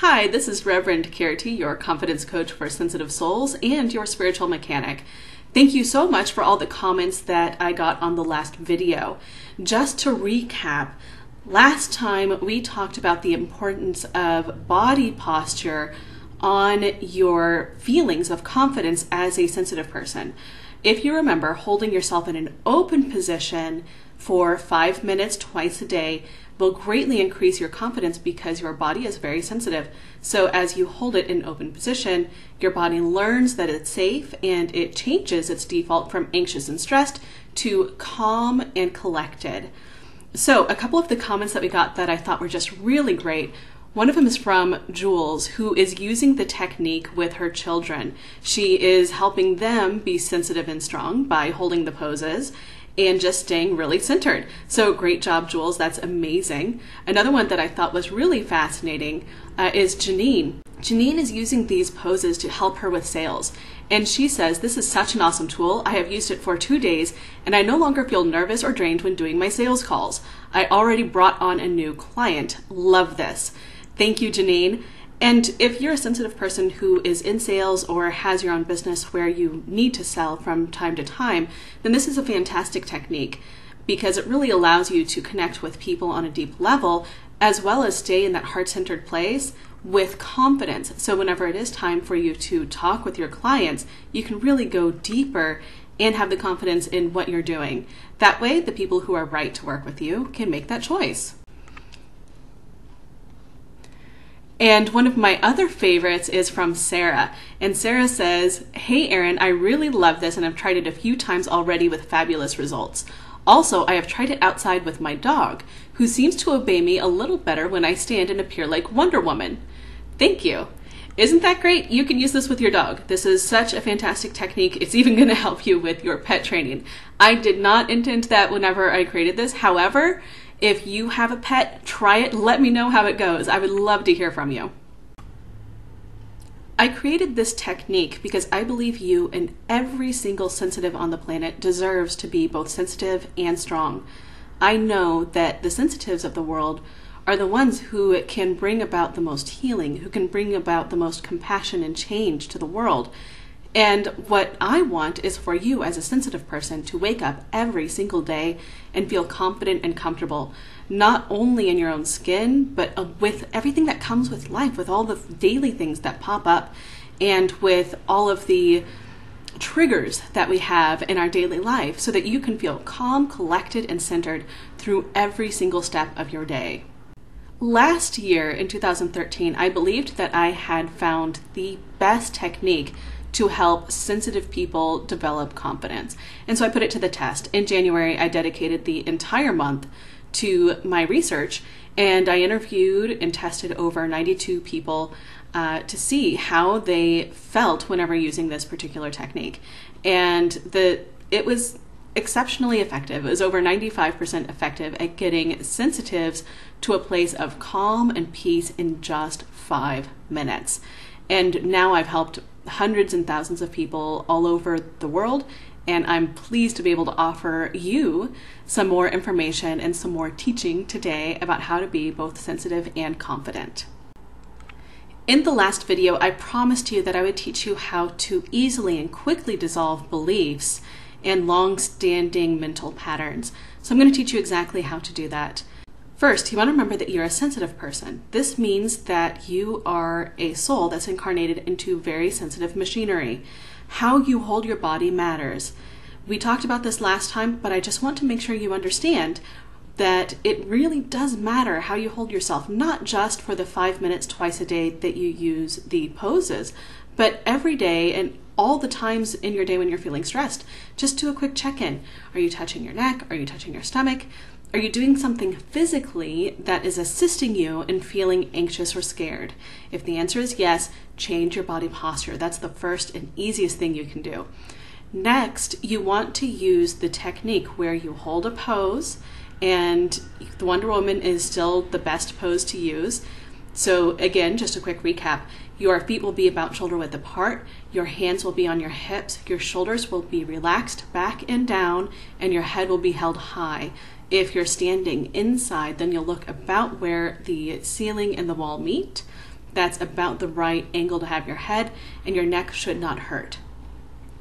Hi, this is Reverend Kirti, your confidence coach for sensitive souls and your spiritual mechanic. Thank you so much for all the comments that I got on the last video. Just to recap, last time we talked about the importance of body posture on your feelings of confidence as a sensitive person. If you remember, holding yourself in an open position for 5 minutes twice a day will greatly increase your confidence because your body is very sensitive. So as you hold it in open position, your body learns that it's safe and it changes its default from anxious and stressed to calm and collected. So a couple of the comments that we got that I thought were just really great. One of them is from Jules, who is using the technique with her children. She is helping them be sensitive and strong by holding the poses and just staying really centered. So great job, Jules. That's amazing. Another one that I thought was really fascinating is Janine. Janine is using these poses to help her with sales. And she says, "This is such an awesome tool. I have used it for 2 days and I no longer feel nervous or drained when doing my sales calls. I already brought on a new client. Love this." Thank you, Janine. And if you're a sensitive person who is in sales or has your own business where you need to sell from time to time, then this is a fantastic technique because it really allows you to connect with people on a deep level as well as stay in that heart-centered place with confidence. So whenever it is time for you to talk with your clients, you can really go deeper and have the confidence in what you're doing. That way, the people who are right to work with you can make that choice. And one of my other favorites is from Sarah. And Sarah says, "Hey Erin, I really love this and I've tried it a few times already with fabulous results. Also, I have tried it outside with my dog, who seems to obey me a little better when I stand and appear like Wonder Woman." Thank you. Isn't that great? You can use this with your dog. This is such a fantastic technique. It's even going to help you with your pet training. I did not intend that whenever I created this. However, if you have a pet, try it. Let me know how it goes. I would love to hear from you. I created this technique because I believe you and every single sensitive on the planet deserves to be both sensitive and strong. I know that the sensitives of the world are the ones who can bring about the most healing, who can bring about the most compassion and change to the world. And what I want is for you as a sensitive person to wake up every single day and feel confident and comfortable, not only in your own skin, but with everything that comes with life, with all the daily things that pop up and with all of the triggers that we have in our daily life so that you can feel calm, collected, and centered through every single step of your day. Last year in 2013, I believed that I had found the best technique to help sensitive people develop confidence. And so I put it to the test. In January, I dedicated the entire month to my research and I interviewed and tested over 92 people to see how they felt whenever using this particular technique. And it was exceptionally effective. It was over 95% effective at getting sensitives to a place of calm and peace in just 5 minutes. And now I've helped hundreds and thousands of people all over the world, and I'm pleased to be able to offer you some more information and some more teaching today about how to be both sensitive and confident. In the last video, I promised you that I would teach you how to easily and quickly dissolve beliefs and long-standing mental patterns. So I'm going to teach you exactly how to do that. First, you want to remember that you're a sensitive person. This means that you are a soul that's incarnated into very sensitive machinery. How you hold your body matters. We talked about this last time, but I just want to make sure you understand that it really does matter how you hold yourself, not just for the 5 minutes twice a day that you use the poses, but every day and all the times in your day when you're feeling stressed. Just do a quick check-in. Are you touching your neck? Are you touching your stomach? Are you doing something physically that is assisting you in feeling anxious or scared? If the answer is yes, change your body posture. That's the first and easiest thing you can do. Next, you want to use the technique where you hold a pose, and the Wonder Woman is still the best pose to use. So again, just a quick recap. Your feet will be about shoulder width apart, your hands will be on your hips, your shoulders will be relaxed back and down, and your head will be held high. If you're standing inside, then you'll look about where the ceiling and the wall meet. that's about the right angle to have your head, and your neck should not hurt.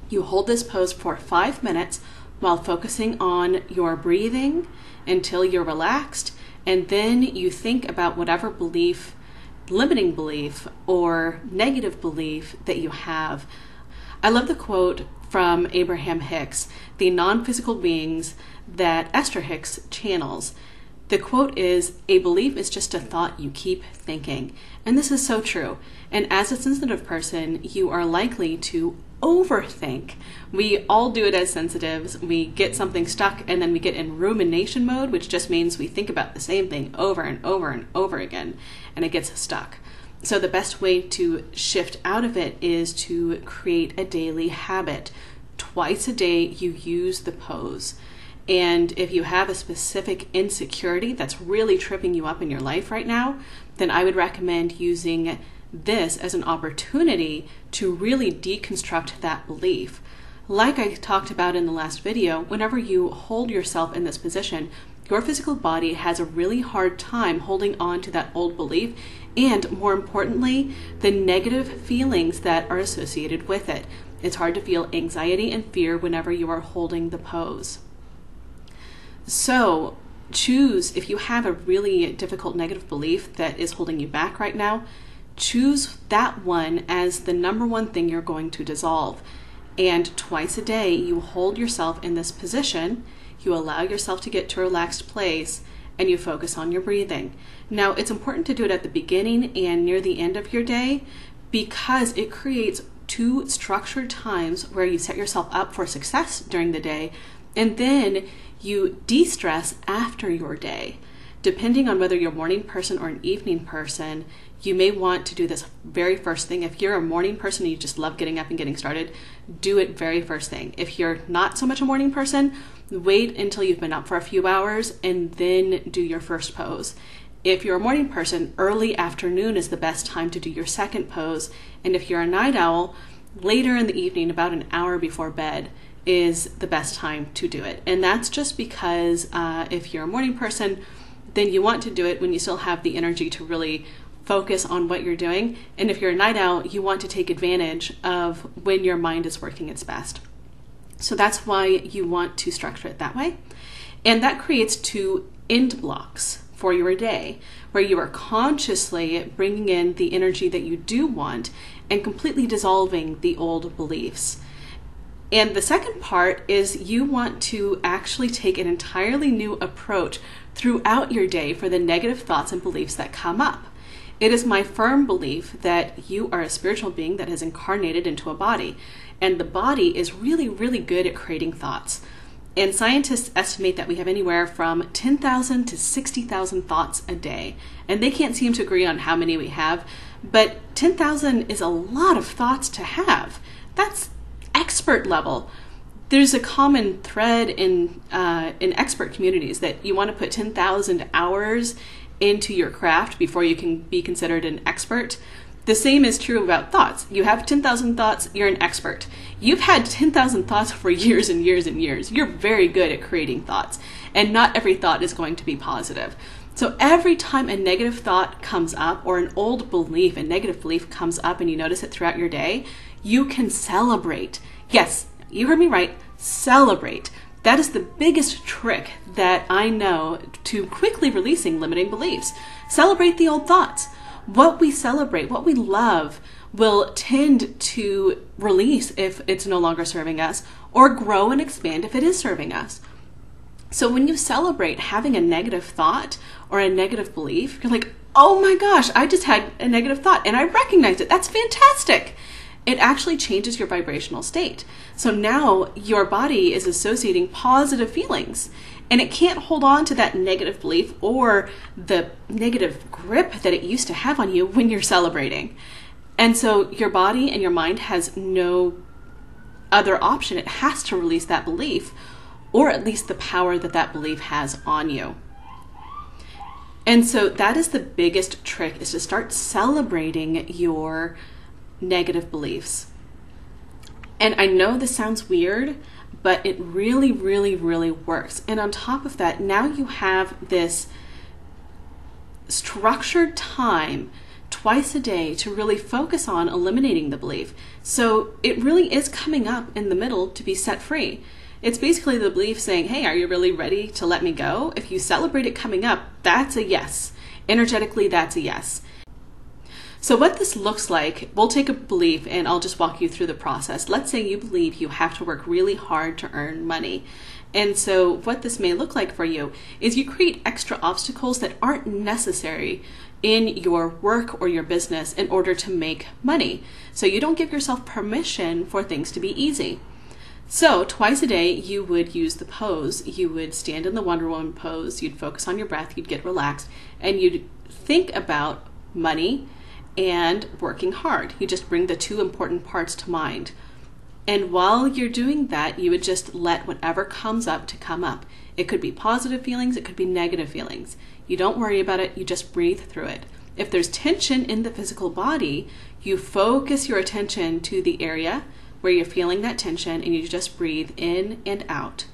You hold this pose for 5 minutes while focusing on your breathing until you're relaxed, and then you think about whatever belief, limiting belief or negative belief that you have. I love the quote from Abraham Hicks, the non-physical beings that Esther Hicks channels. The quote is, "A belief is just a thought you keep thinking." And this is so true. And as a sensitive person, you are likely to overthink. We all do it as sensitives. We get something stuck and then we get in rumination mode, which just means we think about the same thing over and over and over again, and it gets stuck. So the best way to shift out of it is to create a daily habit. Twice a day you use the pose. And if you have a specific insecurity that's really tripping you up in your life right now, then I would recommend using this as an opportunity to really deconstruct that belief. Like I talked about in the last video, whenever you hold yourself in this position, your physical body has a really hard time holding on to that old belief, and more importantly, the negative feelings that are associated with it. It's hard to feel anxiety and fear whenever you are holding the pose. So choose, if you have a really difficult negative belief that is holding you back right now, choose that one as the number one thing you're going to dissolve. And twice a day, you hold yourself in this position, you allow yourself to get to a relaxed place, and you focus on your breathing. Now, it's important to do it at the beginning and near the end of your day because it creates 2 structured times where you set yourself up for success during the day, and then you de-stress after your day. Depending on whether you're a morning person or an evening person, you may want to do this very first thing. If you're a morning person and you just love getting up and getting started, do it very first thing. If you're not so much a morning person, wait until you've been up for a few hours and then do your first pose. If you're a morning person, early afternoon is the best time to do your second pose. And if you're a night owl, later in the evening, about an hour before bed, is the best time to do it. And that's just because if you're a morning person, then you want to do it when you still have the energy to really focus on what you're doing. And if you're a night owl, you want to take advantage of when your mind is working its best. So that's why you want to structure it that way. And that creates 2 end blocks for your day, where you are consciously bringing in the energy that you do want and completely dissolving the old beliefs. And the second part is you want to actually take an entirely new approach throughout your day for the negative thoughts and beliefs that come up. It is my firm belief that you are a spiritual being that has incarnated into a body, and the body is really, really good at creating thoughts. And scientists estimate that we have anywhere from 10,000 to 60,000 thoughts a day. And they can't seem to agree on how many we have, but 10,000 is a lot of thoughts to have. That's expert level. There's a common thread in expert communities that you want to put 10,000 hours into your craft before you can be considered an expert. The same is true about thoughts. You have 10,000 thoughts, you're an expert. You've had 10,000 thoughts for years and years and years. You're very good at creating thoughts, and not every thought is going to be positive. So every time a negative thought comes up or an old belief, a negative belief comes up and you notice it throughout your day, you can celebrate. Yes, you heard me right, celebrate. That is the biggest trick that I know to quickly releasing limiting beliefs. Celebrate the old thoughts. What we celebrate, what we love, will tend to release if it's no longer serving us, or grow and expand if it is serving us. So when you celebrate having a negative thought or a negative belief, you're like, oh my gosh, I just had a negative thought and I recognized it. That's fantastic. It actually changes your vibrational state. So now your body is associating positive feelings, and it can't hold on to that negative belief or the negative grip that it used to have on you when you're celebrating. And so your body and your mind has no other option. It has to release that belief, or at least the power that that belief has on you. And so that is the biggest trick, is to start celebrating your negative beliefs. And I know this sounds weird, but it really, really, really works. And on top of that, now you have this structured time twice a day to really focus on eliminating the belief. So it really is coming up in the middle to be set free. It's basically the belief saying, hey, are you really ready to let me go? If you celebrate it coming up, that's a yes. Energetically, that's a yes. So what this looks like, we'll take a belief and I'll just walk you through the process. Let's say you believe you have to work really hard to earn money. And so what this may look like for you is you create extra obstacles that aren't necessary in your work or your business in order to make money. So you don't give yourself permission for things to be easy. So twice a day, you would use the pose. You would stand in the Wonder Woman pose. You'd focus on your breath. You'd get relaxed and you'd think about money and working hard. You just bring the two important parts to mind. And while you're doing that, you would just let whatever comes up to come up. It could be positive feelings, it could be negative feelings. You don't worry about it, you just breathe through it. If there's tension in the physical body, you focus your attention to the area where you're feeling that tension and you just breathe in and out.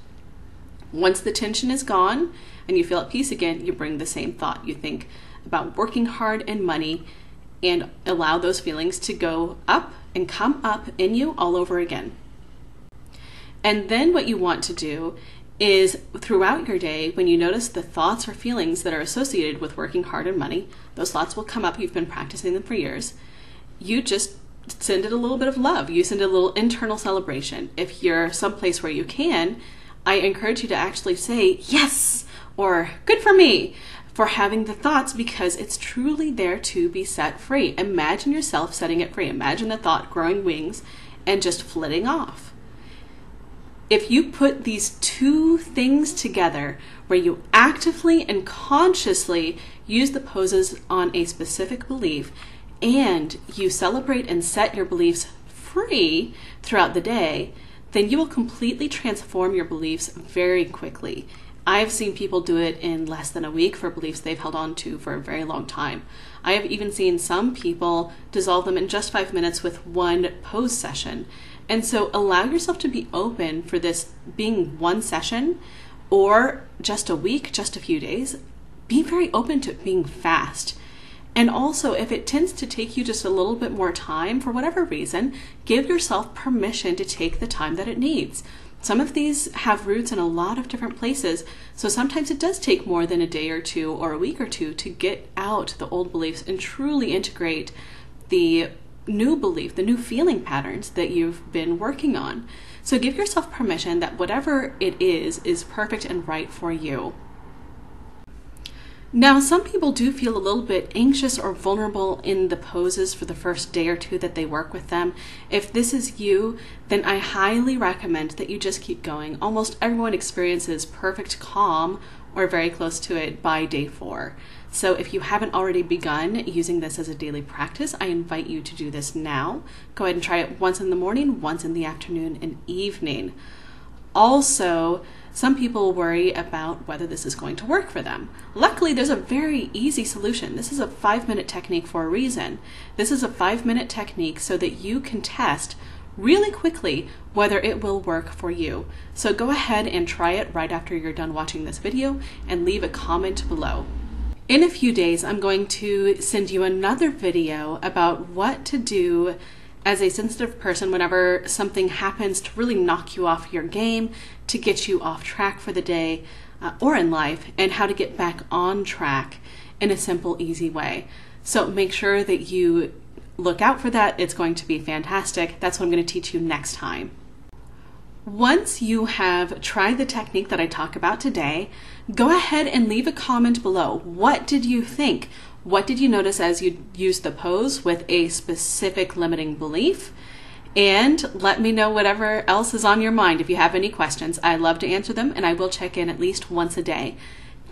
Once the tension is gone and you feel at peace again, you bring the same thought. You think about working hard and money and allow those feelings to go up and come up in you all over again. And then what you want to do is throughout your day, when you notice the thoughts or feelings that are associated with working hard and money, those thoughts will come up. You've been practicing them for years. You just send it a little bit of love. You send it a little internal celebration. If you're someplace where you can, I encourage you to actually say yes or good for me for having the thoughts, because it's truly there to be set free. Imagine yourself setting it free. Imagine the thought growing wings and just flitting off. If you put these two things together, where you actively and consciously use the poses on a specific belief, and you celebrate and set your beliefs free throughout the day, then you will completely transform your beliefs very quickly. I've seen people do it in less than a week for beliefs they've held on to for a very long time. I have even seen some people dissolve them in just 5 minutes with one pose session. And so allow yourself to be open for this being one session or just a week, just a few days. Be very open to it being fast. And also, if it tends to take you just a little bit more time for whatever reason, give yourself permission to take the time that it needs. Some of these have roots in a lot of different places, so sometimes it does take more than a day or two or a week or two to get out the old beliefs and truly integrate the new belief, the new feeling patterns that you've been working on. So give yourself permission that whatever it is perfect and right for you. Now, some people do feel a little bit anxious or vulnerable in the poses for the first day or two that they work with them. If this is you, then I highly recommend that you just keep going. Almost everyone experiences perfect calm or very close to it by day 4. So if you haven't already begun using this as a daily practice, I invite you to do this now. Go ahead and try it once in the morning, once in the afternoon and evening. Also, some people worry about whether this is going to work for them. Luckily, there's a very easy solution. This is a 5-minute technique for a reason. This is a 5-minute technique so that you can test really quickly whether it will work for you. So go ahead and try it right after you're done watching this video and leave a comment below. In a few days, I'm going to send you another video about what to do as a sensitive person whenever something happens to really knock you off your game, to get you off track for the day or in life, and how to get back on track in a simple, easy way. So make sure that you look out for that. It's going to be fantastic. That's what I'm going to teach you next time. Once you have tried the technique that I talk about today, go ahead and leave a comment below. What did you think? What did you notice as you used the pose with a specific limiting belief? And let me know whatever else is on your mind. If you have any questions, I love to answer them, and I will check in at least once a day.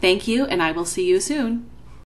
Thank you, and I will see you soon.